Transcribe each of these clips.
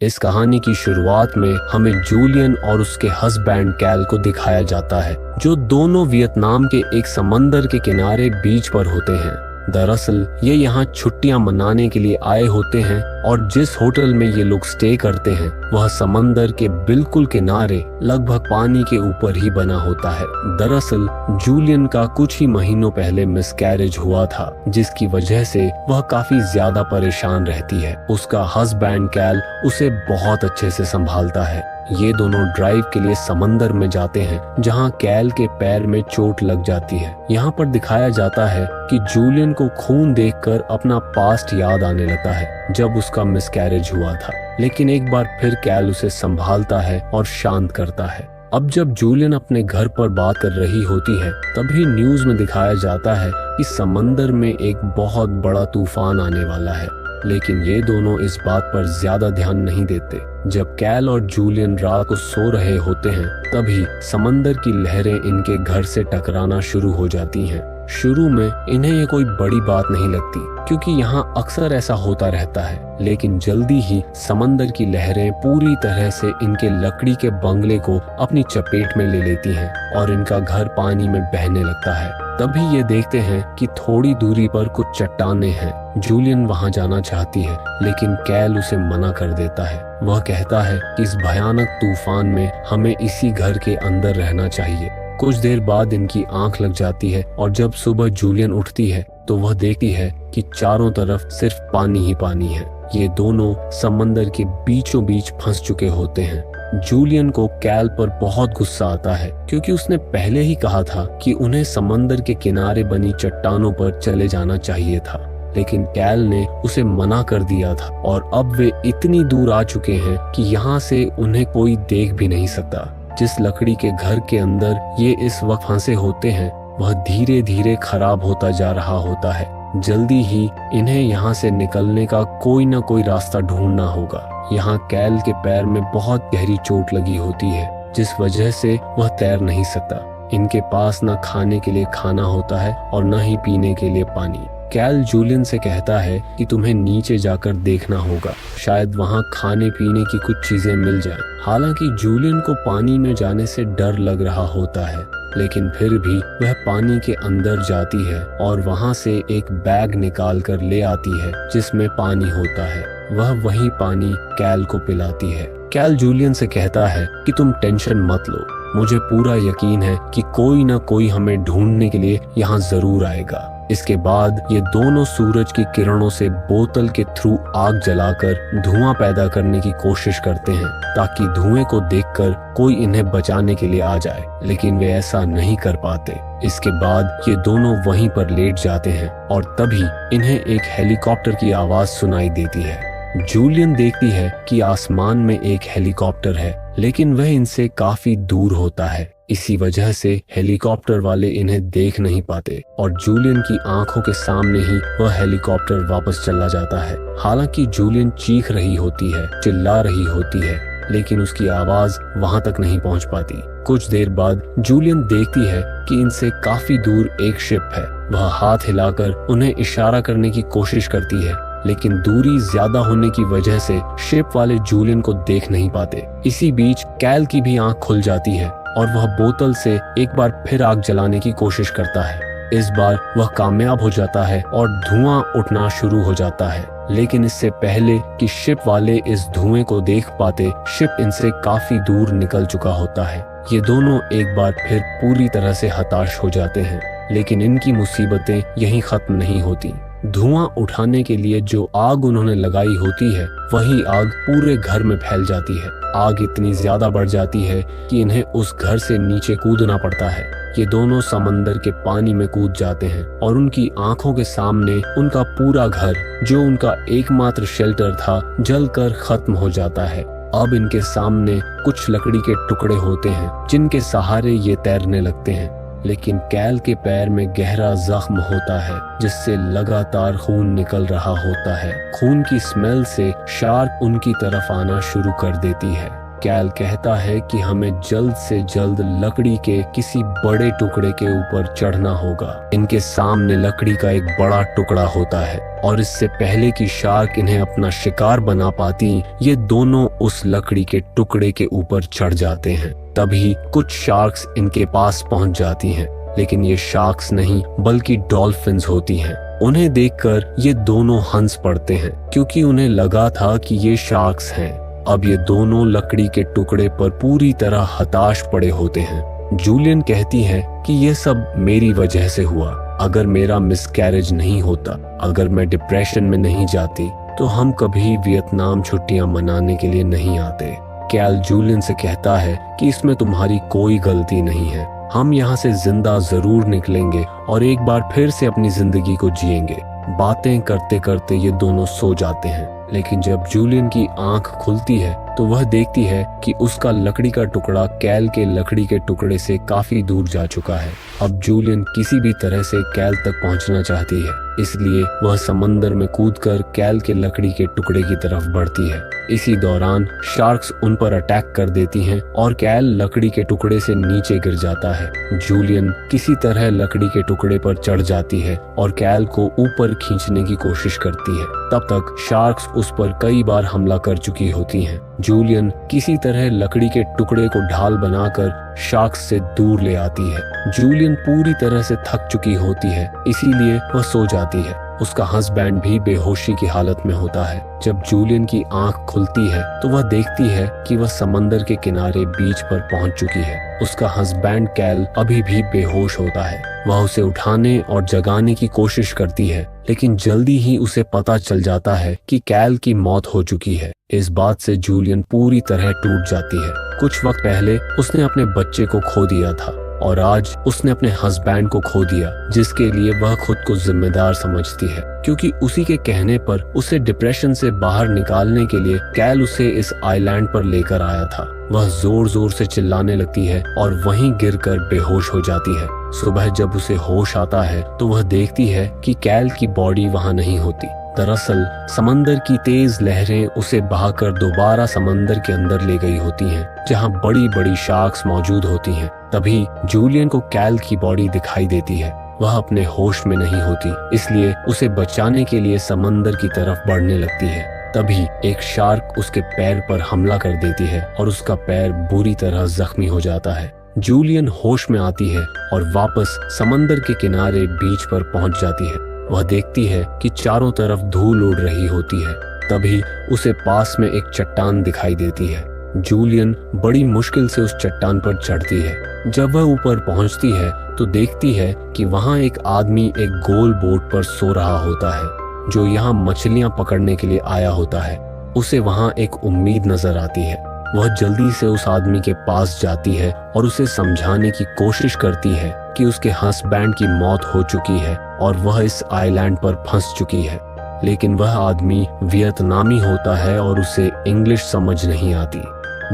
इस कहानी की शुरुआत में हमें जूलियन और उसके हस्बैंड कैल को दिखाया जाता है, जो दोनों वियतनाम के एक समंदर के किनारे बीच पर होते हैं। दरअसल ये यहाँ छुट्टियां मनाने के लिए आए होते हैं और जिस होटल में ये लोग स्टे करते हैं वह समंदर के बिल्कुल किनारे लगभग पानी के ऊपर ही बना होता है। दरअसल जूलियन का कुछ ही महीनों पहले मिसकैरेज हुआ था, जिसकी वजह से वह काफी ज्यादा परेशान रहती है। उसका हस्बैंड कैल उसे बहुत अच्छे से संभालता है। ये दोनों ड्राइव के लिए समंदर में जाते हैं, जहां कैल के पैर में चोट लग जाती है। यहाँ पर दिखाया जाता है कि जूलियन को खून देखकर अपना पास्ट याद आने लगता है, जब उसका मिसकैरेज हुआ था। लेकिन एक बार फिर कैल उसे संभालता है और शांत करता है। अब जब जूलियन अपने घर पर बात कर रही होती है, तभी न्यूज में दिखाया जाता है कि समंदर में एक बहुत बड़ा तूफान आने वाला है। लेकिन ये दोनों इस बात पर ज्यादा ध्यान नहीं देते। जब कैल और जूलियन रात को सो रहे होते हैं, तभी समंदर की लहरें इनके घर से टकराना शुरू हो जाती हैं। शुरू में इन्हें ये कोई बड़ी बात नहीं लगती, क्योंकि यहाँ अक्सर ऐसा होता रहता है। लेकिन जल्दी ही समंदर की लहरें पूरी तरह से इनके लकड़ी के बंगले को अपनी चपेट में ले लेती हैं और इनका घर पानी में बहने लगता है। तभी ये देखते हैं कि थोड़ी दूरी पर कुछ चट्टानें हैं। जूलियन वहां जाना चाहती है, लेकिन कैल उसे मना कर देता है। वह कहता है कि इस भयानक तूफान में हमें इसी घर के अंदर रहना चाहिए। कुछ देर बाद इनकी आंख लग जाती है और जब सुबह जूलियन उठती है तो वह देखती है कि चारों तरफ सिर्फ पानी ही पानी है। ये दोनों समंदर के बीचों बीच फंस चुके होते हैं। जूलियन को कैल पर बहुत गुस्सा आता है, क्योंकि उसने पहले ही कहा था कि उन्हें समंदर के किनारे बनी चट्टानों पर चले जाना चाहिए था। लेकिन कैल ने उसे मना कर दिया था और अब वे इतनी दूर आ चुके हैं कि यहाँ से उन्हें कोई देख भी नहीं सकता। जिस लकड़ी के घर के अंदर ये इस वक्त फंसे होते हैं, वह धीरे धीरे खराब होता जा रहा होता है। जल्दी ही इन्हें यहाँ से निकलने का कोई ना कोई रास्ता ढूंढना होगा। यहाँ कैल के पैर में बहुत गहरी चोट लगी होती है, जिस वजह से वह तैर नहीं सकता। इनके पास न खाने के लिए खाना होता है और न ही पीने के लिए पानी। कैल जूलियन से कहता है कि तुम्हें नीचे जाकर देखना होगा, शायद वहाँ खाने पीने की कुछ चीजें मिल जाएं। हालांकि जूलियन को पानी में जाने से डर लग रहा होता है, लेकिन फिर भी वह पानी के अंदर जाती है और वहाँ से एक बैग निकाल कर ले आती है, जिसमें पानी होता है। वह वही पानी कैल को पिलाती है। कैल जूलियन से कहता है कि तुम टेंशन मत लो, मुझे पूरा यकीन है कि कोई ना कोई हमें ढूंढने के लिए यहाँ जरूर आएगा। इसके बाद ये दोनों सूरज की किरणों से बोतल के थ्रू आग जलाकर धुआं पैदा करने की कोशिश करते हैं, ताकि धुएं को देखकर कोई इन्हें बचाने के लिए आ जाए। लेकिन वे ऐसा नहीं कर पाते। इसके बाद ये दोनों वहीं पर लेट जाते हैं और तभी इन्हें एक हेलीकॉप्टर की आवाज सुनाई देती है। जूलियन देखती है कि आसमान में एक हेलीकॉप्टर है, लेकिन वह इनसे काफी दूर होता है। इसी वजह से हेलीकॉप्टर वाले इन्हें देख नहीं पाते और जूलियन की आंखों के सामने ही वह हेलीकॉप्टर वापस चला जाता है। हालांकि जूलियन चीख रही होती है, चिल्ला रही होती है, लेकिन उसकी आवाज वहां तक नहीं पहुंच पाती। कुछ देर बाद जूलियन देखती है कि इनसे काफी दूर एक शिप है। वह हाथ हिलाकर उन्हें इशारा करने की कोशिश करती है, लेकिन दूरी ज्यादा होने की वजह से शिप वाले जूलियन को देख नहीं पाते। इसी बीच कैल की भी आंख खुल जाती है और वह बोतल से एक बार फिर आग जलाने की कोशिश करता है। इस बार वह कामयाब हो जाता है और धुआं उठना शुरू हो जाता है। लेकिन इससे पहले कि शिप वाले इस धुएं को देख पाते, शिप इनसे काफी दूर निकल चुका होता है। ये दोनों एक बार फिर पूरी तरह से हताश हो जाते हैं, लेकिन इनकी मुसीबतें यहीं खत्म नहीं होती। धुआं उठाने के लिए जो आग उन्होंने लगाई होती है, वही आग पूरे घर में फैल जाती है। आग इतनी ज्यादा बढ़ जाती है कि इन्हें उस घर से नीचे कूदना पड़ता है। ये दोनों समंदर के पानी में कूद जाते हैं और उनकी आंखों के सामने उनका पूरा घर, जो उनका एकमात्र शेल्टर था, जलकर खत्म हो जाता है। अब इनके सामने कुछ लकड़ी के टुकड़े होते हैं, जिनके सहारे ये तैरने लगते हैं। लेकिन कैल के पैर में गहरा जख्म होता है, जिससे लगातार खून निकल रहा होता है। खून की स्मेल से शार्क उनकी तरफ आना शुरू कर देती है। कैल कहता है कि हमें जल्द से जल्द लकड़ी के किसी बड़े टुकड़े के ऊपर चढ़ना होगा। इनके सामने लकड़ी का एक बड़ा टुकड़ा होता है और इससे पहले कि शार्क इन्हें अपना शिकार बना पाती, ये दोनों उस लकड़ी के टुकड़े के ऊपर चढ़ जाते हैं। तभी कुछ शार्क्स इनके पास पहुंच जाती हैं, लेकिन ये शार्क्स नहीं बल्कि डॉल्फिन्स होती हैं। उन्हें देखकर ये दोनों हंस पड़ते हैं क्योंकि उन्हें लगा था कि ये शार्क्स हैं। अब ये दोनों लकड़ी के टुकड़े पर पूरी तरह हताश पड़े होते हैं। जूलियन कहती है कि ये सब मेरी वजह से हुआ। अगर मेरा मिसकैरेज नहीं होता, अगर मैं डिप्रेशन में नहीं जाती, तो हम कभी वियतनाम छुट्टियां मनाने के लिए नहीं आते। कैल जूलियन से कहता है कि इसमें तुम्हारी कोई गलती नहीं है। हम यहाँ से जिंदा जरूर निकलेंगे और एक बार फिर से अपनी जिंदगी को जिएंगे। बातें करते करते ये दोनों सो जाते हैं, लेकिन जब जूलियन की आंख खुलती है तो वह देखती है कि उसका लकड़ी का टुकड़ा कैल के लकड़ी के टुकड़े से काफी दूर जा चुका है। अब जूलियन किसी भी तरह से कैल तक पहुंचना चाहती है, इसलिए वह समंदर में कूदकर कैल के लकड़ी के टुकड़े की तरफ बढ़ती है। इसी दौरान शार्क्स उन पर अटैक कर देती हैं और कैल लकड़ी के टुकड़े से नीचे गिर जाता है। जूलियन किसी तरह लकड़ी के टुकड़े पर चढ़ जाती है और कैल को ऊपर खींचने की कोशिश करती है। तब तक शार्क्स उस पर कई बार हमला कर चुकी होती हैं। जूलियन किसी तरह लकड़ी के टुकड़े को ढाल बनाकर शार्क्स से दूर ले आती है। जूलियन पूरी तरह से थक चुकी होती है, इसीलिए वह सो जाती है। उसका हस्बैंड भी बेहोशी की हालत में होता है। जब जूलियन की आंख खुलती है तो वह देखती है कि वह समंदर के किनारे बीच पर पहुंच चुकी है। उसका हस्बैंड कैल अभी भी बेहोश होता है। वह उसे उठाने और जगाने की कोशिश करती है, लेकिन जल्दी ही उसे पता चल जाता है कि कैल की मौत हो चुकी है। इस बात से जूलियन पूरी तरह टूट जाती है। कुछ वक्त पहले उसने अपने बच्चे को खो दिया था और आज उसने अपने हस्बैंड को खो दिया, जिसके लिए वह खुद को जिम्मेदार समझती है, क्योंकि उसी के कहने पर उसे डिप्रेशन से बाहर निकालने के लिए कैल उसे इस आइलैंड पर लेकर आया था। वह जोर जोर से चिल्लाने लगती है और वहीं गिरकर बेहोश हो जाती है। सुबह जब उसे होश आता है तो वह देखती है कि कैल की बॉडी वहां नहीं होती। दरअसल समंदर की तेज लहरें उसे बहाकर दोबारा समंदर के अंदर ले गई होती हैं, जहां बड़ी बड़ी शार्क्स मौजूद होती हैं। तभी जूलियन को कैल की बॉडी दिखाई देती है। वह अपने होश में नहीं होती, इसलिए उसे बचाने के लिए समंदर की तरफ बढ़ने लगती है। तभी एक शार्क उसके पैर पर हमला कर देती है और उसका पैर बुरी तरह जख्मी हो जाता है। जूलियन होश में आती है और वापस समंदर के किनारे बीच पर पहुंच जाती है। वह देखती है कि चारों तरफ धूल उड़ रही होती है। तभी उसे पास में एक चट्टान दिखाई देती है। जूलियन बड़ी मुश्किल से उस चट्टान पर चढ़ती है। जब वह ऊपर पहुंचती है तो देखती है कि वहां एक आदमी एक गोल बोट पर सो रहा होता है, जो यहाँ मछलियां पकड़ने के लिए आया होता है। उसे वहां एक उम्मीद नजर आती है। वह जल्दी से उस आदमी के पास जाती है और उसे समझाने की कोशिश करती है कि उसके हस्बैंड की मौत हो चुकी है और वह इस आइलैंड पर फंस चुकी है। लेकिन वह आदमी वियतनामी होता है और उसे इंग्लिश समझ नहीं आती।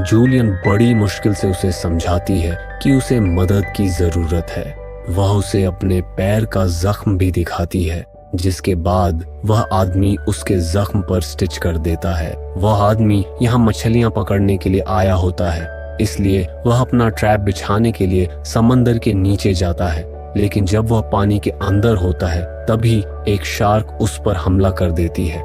जूलियन बड़ी मुश्किल से उसे समझाती है कि उसे मदद की जरूरत है। वह उसे अपने पैर का जख्म भी दिखाती है, जिसके बाद वह आदमी उसके जख्म पर स्टिच कर देता है। वह आदमी यहाँ मछलियां पकड़ने के लिए आया होता है, इसलिए वह अपना ट्रैप बिछाने के लिए समंदर के नीचे जाता है। लेकिन जब वह पानी के अंदर होता है तभी एक शार्क उस पर हमला कर देती है।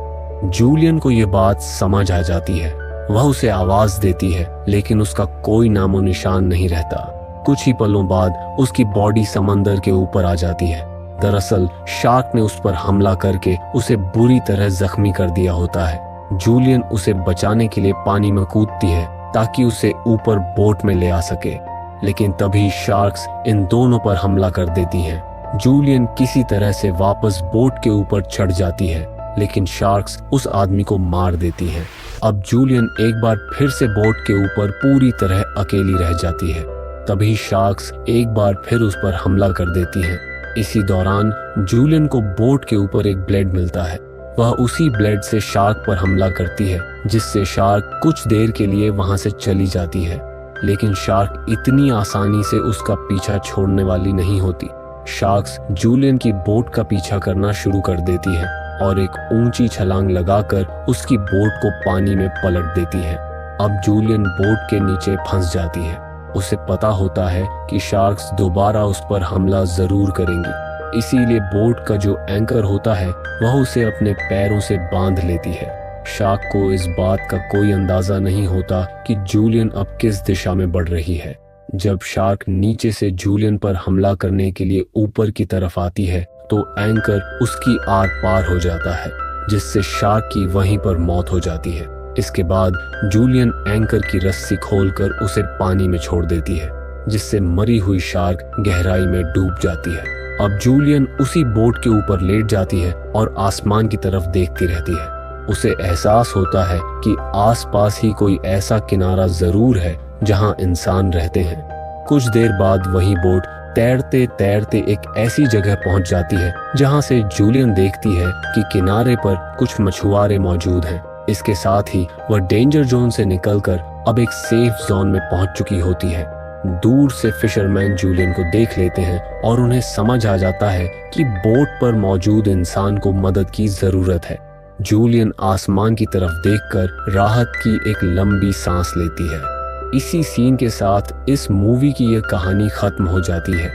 जूलियन को यह बात समझ आ जाती है। वह उसे आवाज देती है, लेकिन उसका कोई नामो निशान नहीं रहता। कुछ ही पलों बाद उसकी बॉडी समंदर के ऊपर आ जाती है। दरअसल शार्क ने उस पर हमला करके उसे बुरी तरह जख्मी कर दिया होता है। जूलियन उसे बचाने के लिए पानी में कूदती है ताकि उसे ऊपर बोट में ले आ सके, लेकिन तभी शार्क्स इन दोनों पर हमला कर देती हैं। जूलियन किसी तरह से वापस बोट के ऊपर चढ़ जाती है, लेकिन शार्क्स उस आदमी को मार देती हैं। अब जूलियन एक बार फिर से बोट के ऊपर पूरी तरह अकेली रह जाती है। तभी शार्क्स एक बार फिर उस पर हमला कर देती हैं। इसी दौरान जूलियन को बोट के ऊपर एक ब्लेड मिलता है। वह उसी ब्लेड से शार्क पर हमला करती है, जिससे शार्क कुछ देर के लिए वहां से चली जाती है। लेकिन शार्क इतनी आसानी से उसका पीछा छोड़ने वाली नहीं होती। शार्क्स जूलियन की बोट का पीछा करना शुरू कर देती है और एक ऊंची छलांग लगाकर उसकी बोट को पानी में पलट देती है। अब जूलियन बोट के नीचे फंस जाती है। उसे पता होता है कि शार्क्स दोबारा उस पर हमला जरूर करेंगी, इसीलिए बोट का जो एंकर होता है वह उसे अपने पैरों से बांध लेती है। शार्क को इस बात का कोई अंदाजा नहीं होता कि जूलियन अब किस दिशा में बढ़ रही है। जब शार्क नीचे से जूलियन पर हमला करने के लिए ऊपर की तरफ आती है तो एंकर उसकी आर पार हो जाता है, जिससे शार्क की वहीं पर मौत हो जाती है। इसके बाद जूलियन एंकर की रस्सी खोलकर उसे पानी में छोड़ देती है, जिससे मरी हुई शार्क गहराई में डूब जाती है। अब जूलियन उसी बोट के ऊपर लेट जाती है और आसमान की तरफ देखती रहती है। उसे एहसास होता है कि आसपास ही कोई ऐसा किनारा जरूर है जहां इंसान रहते हैं। कुछ देर बाद वही बोट तैरते तैरते एक ऐसी जगह पहुंच जाती है जहां से जूलियन देखती है कि किनारे पर कुछ मछुआरे मौजूद हैं। इसके साथ ही वह डेंजर जोन से निकलकर अब एक सेफ जोन में पहुंच चुकी होती है। दूर से फिशरमैन जूलियन को देख लेते हैं और उन्हें समझ आ जाता है कि बोट पर मौजूद इंसान को मदद की जरूरत है। जूलियन आसमान की तरफ देखकर राहत की एक लंबी सांस लेती है। इसी सीन के साथ इस मूवी की यह कहानी खत्म हो जाती है।